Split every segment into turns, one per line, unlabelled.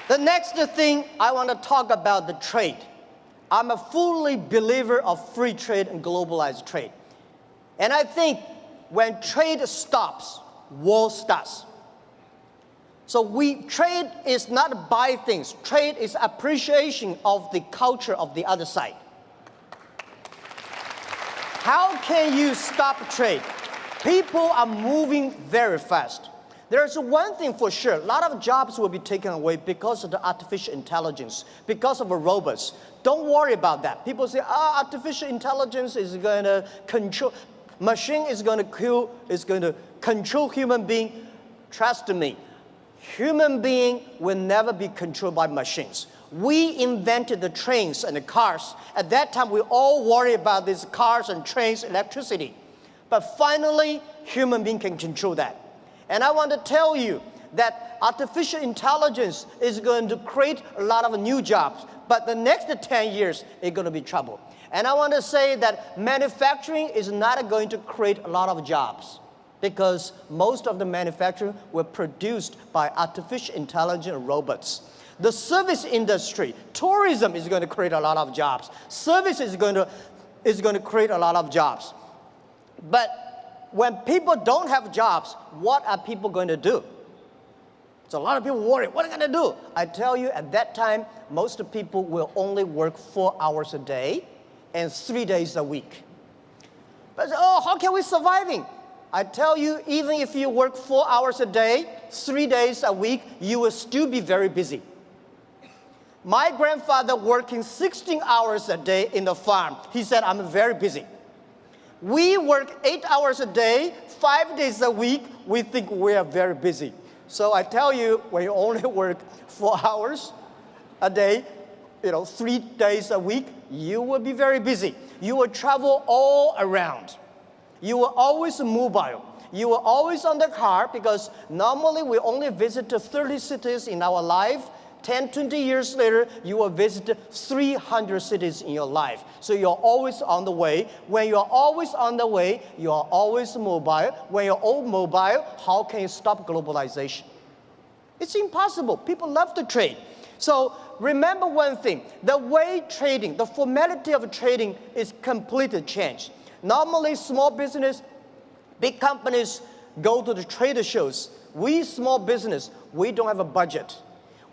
The next thing I want to talk about the trade. I'm a fully believer of free trade and globalized trade. And I think when trade stops, war starts. So trade is not buy things. Trade is appreciation of the culture of the other side. How can you stop trade? People are moving very fast. There's one thing for sure, a lot of jobs will be taken away because of the artificial intelligence, because of the robots. Don't worry about that. People say, artificial intelligence is going to control, machine is going to control human being. Trust me, human being will never be controlled by machines. We invented the trains and the cars. At that time, we all worry about these cars and trains, electricity. But finally, human being can control that. And I want to tell you that artificial intelligence is going to create a lot of new jobs. But the next 10 years, it's going to be trouble. And I want to say that manufacturing is not going to create a lot of jobs, because most of the manufacturing were produced by artificial intelligence robots. The service industry, tourism is going to create a lot of jobs. Service is going to create a lot of jobs. But when people don't have jobs, what are people going to do? So a lot of people worry, what are they going to do? I tell you, at that time, most of people will only work 4 hours a day and 3 days a week. But how can we surviving? I tell you, even if you work 4 hours a day, 3 days a week, you will still be very busy. My grandfather working 16 hours a day in the farm. He said, I'm very busy. We work 8 hours a day, 5 days a week. We think we are very busy. So I tell you, when you only work 4 hours a day, 3 days a week, you will be very busy. You will travel all around. You will always mobile. You will always on the car, because normally we only visit 30 cities in our life. 10, 20 years later, you will visit 300 cities in your life. So you're always on the way. When you're always on the way, you are always mobile. When you're all mobile, how can you stop globalization? It's impossible. People love to trade. So remember one thing, the way trading, the formality of trading is completely changed. Normally, small business, big companies go to the trade shows. We small business, we don't have a budget.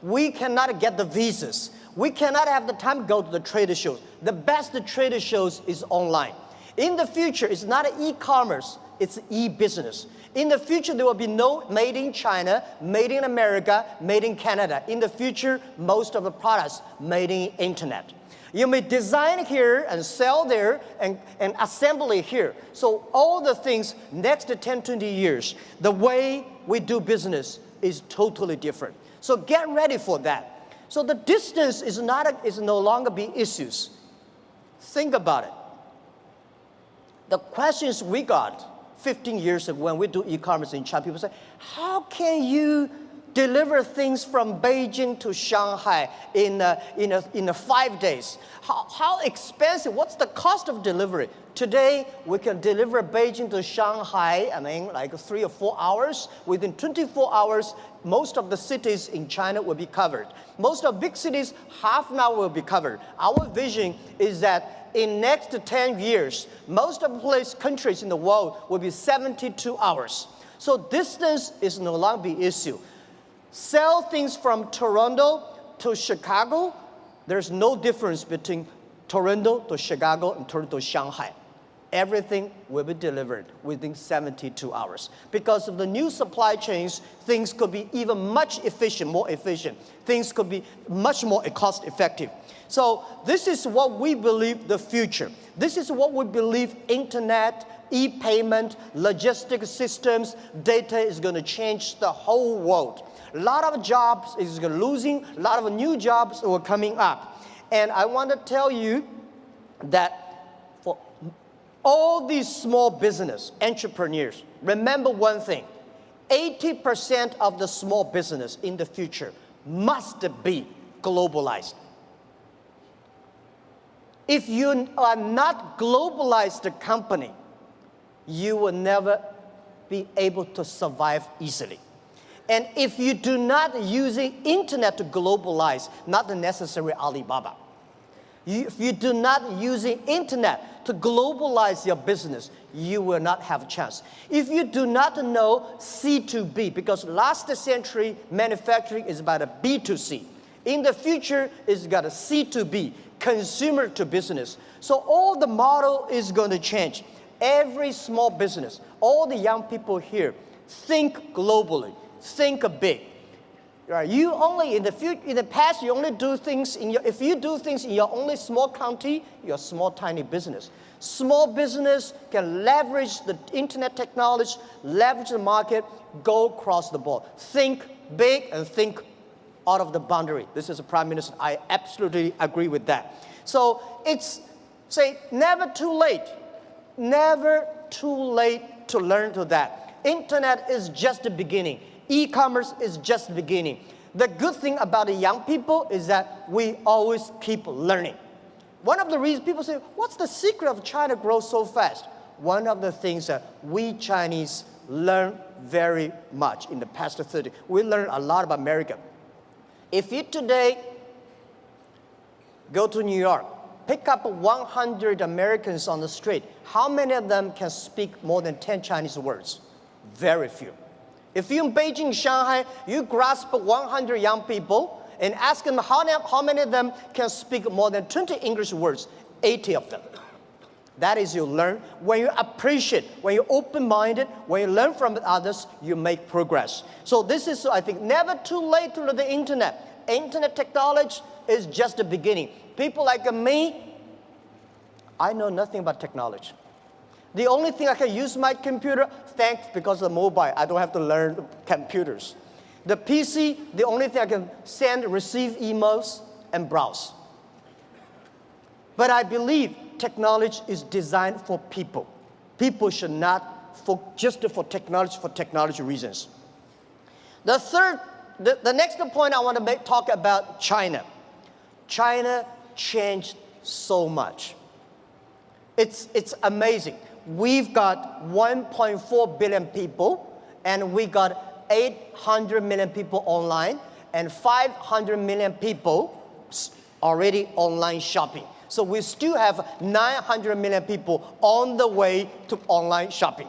We cannot get the visas. We cannot have the time to go to the trade shows. The best trade shows is online. In the future, it's not e-commerce, it's e-business. In the future, there will be no made in China, made in America, made in Canada. In the future, most of the products made in internet. You may design here and sell there and assembly here. So all the things next 10, 20 years, the way we do business is totally different. So get ready for that. So the distance is no longer be issues. Think about it. The questions we got 15 years ago when we do e-commerce in China, people say, how can you deliver things from Beijing to Shanghai in 5 days? How expensive? What's the cost of delivery? Today, we can deliver Beijing to Shanghai, like 3 or 4 hours. Within 24 hours, most of the cities in China will be covered. Most of big cities, half an hour will be covered. Our vision is that in next 10 years, most of the countries in the world will be 72 hours. So distance is no longer the issue. Sell things from Toronto to Chicago, there's no difference between Toronto to Chicago and Toronto to Shanghai. Everything will be delivered within 72 hours. Because of the new supply chains, things could be even more efficient. Things could be much more cost effective. So this is what we believe the future. This is what we believe internet, e-payment, logistic systems, data is going to change the whole world. A lot of jobs is losing, a lot of new jobs are coming up. And I want to tell you that for all these small business entrepreneurs, remember one thing, 80% of the small business in the future must be globalized. If you are not globalized company, you will never be able to survive easily. And if you do not using internet to globalize, not the necessary Alibaba. If you do not using internet to globalize your business, you will not have a chance. If you do not know C2B, because last century manufacturing is about a B2C. In the future, it's got a C2B, consumer to business. So all the model is going to change. Every small business, all the young people here, think globally, think big. Right? You only in the past you only do things if you do things in your only small county, you're a small tiny business. Small business can leverage the internet technology, leverage the market, go across the board. Think big and think out of the boundary. This is a prime minister. I absolutely agree with that. So it's never too late. Never too late to learn to that. Internet is just the beginning. E-commerce is just the beginning. The good thing about the young people is that we always keep learning. One of the reasons people say, what's the secret of China grow so fast? One of the things that we Chinese learn very much in the past 30. We learn a lot about America. If you today go to New York, pick up 100 Americans on the street, how many of them can speak more than 10 Chinese words? Very few. If you're in Beijing, Shanghai, you grasp 100 young people and ask them how many of them can speak more than 20 English words, 80 of them. That is you learn. When you appreciate, when you're open-minded, when you learn from others, you make progress. So this is, I think, never too late to learn the internet. Internet technology is just the beginning. People like me, I know nothing about technology. The only thing I can use my computer, thanks because of mobile, I don't have to learn computers. The PC, the only thing I can send, receive emails, and browse. But I believe technology is designed for people. People should not just for technology reasons. The next point I want to talk about China. China changed so much. It's amazing. We've got 1.4 billion people, and we got 800 million people online, and 500 million people already online shopping. So we still have 900 million people on the way to online shopping.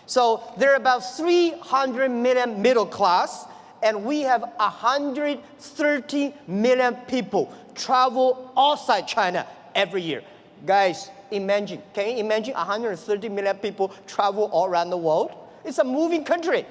So there are about 300 million middle class, and we have 130 million people travel outside China every year. Guys, can you imagine 130 million people travel all around the world? It's a moving country.